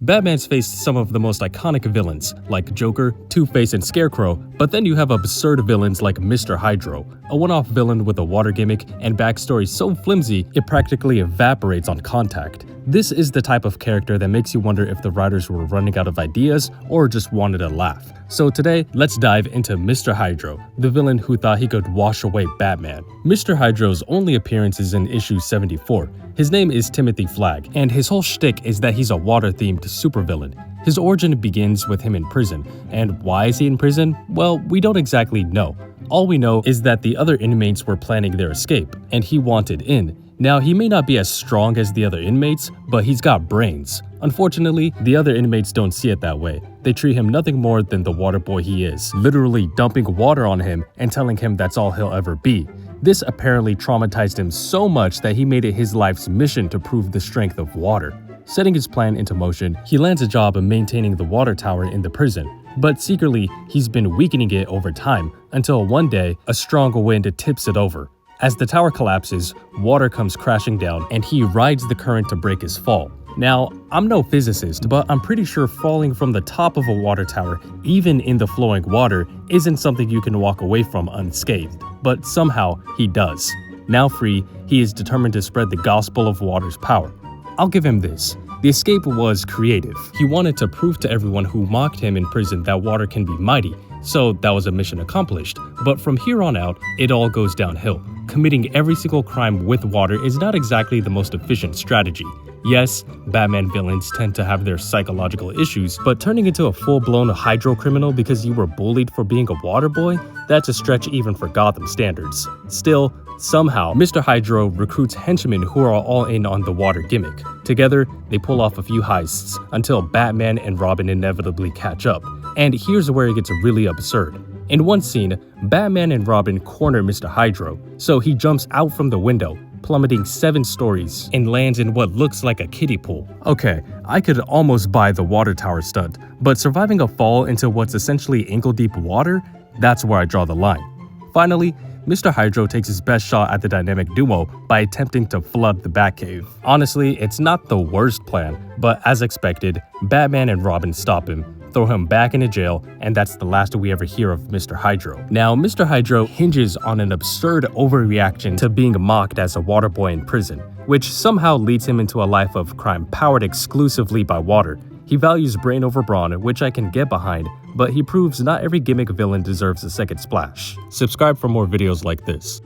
Batman's faced some of the most iconic villains, like Joker, Two-Face, and Scarecrow, but then you have absurd villains like Mr. Hydro, a one-off villain with a water gimmick and backstory so flimsy it practically evaporates on contact. This is the type of character that makes you wonder if the writers were running out of ideas or just wanted a laugh. So today, let's dive into Mr. Hydro, the villain who thought he could wash away Batman. Mr. Hydro's only appearance is in issue 74. His name is Timothy Flagg, and his whole shtick is that he's a water-themed supervillain. His origin begins with him in prison, and why is he in prison? Well, we don't exactly know. All we know is that the other inmates were planning their escape, and he wanted in. Now, he may not be as strong as the other inmates, but he's got brains. Unfortunately, the other inmates don't see it that way. They treat him nothing more than the water boy he is, literally dumping water on him and telling him that's all he'll ever be. This apparently traumatized him so much that he made it his life's mission to prove the strength of water. Setting his plan into motion, he lands a job of maintaining the water tower in the prison. But secretly, he's been weakening it over time, until one day, a strong wind tips it over. As the tower collapses, water comes crashing down and he rides the current to break his fall. Now, I'm no physicist, but I'm pretty sure falling from the top of a water tower, even in the flowing water, isn't something you can walk away from unscathed. But somehow, he does. Now free, he is determined to spread the gospel of water's power. I'll give him this. The escape was creative. He wanted to prove to everyone who mocked him in prison that water can be mighty, so that was a mission accomplished. But from here on out, it all goes downhill. Committing every single crime with water is not exactly the most efficient strategy. Yes, Batman villains tend to have their psychological issues, but turning into a full-blown hydro criminal because you were bullied for being a water boy? That's a stretch even for Gotham standards. Still, somehow, Mr. Hydro recruits henchmen who are all in on the water gimmick. Together, they pull off a few heists until Batman and Robin inevitably catch up. And here's where it gets really absurd. In one scene, Batman and Robin corner Mr. Hydro, so he jumps out from the window, plummeting 7 stories, and lands in what looks like a kiddie pool. Okay, I could almost buy the water tower stunt, but surviving a fall into what's essentially ankle-deep water? That's where I draw the line. Finally, Mr. Hydro takes his best shot at the dynamic duo by attempting to flood the Batcave. Honestly, it's not the worst plan, but as expected, Batman and Robin stop him, throw him back into jail, and that's the last we ever hear of Mr. Hydro. Now, Mr. Hydro hinges on an absurd overreaction to being mocked as a water boy in prison, which somehow leads him into a life of crime powered exclusively by water. He values brain over brawn, which I can get behind, but he proves not every gimmick villain deserves a second splash. Subscribe for more videos like this.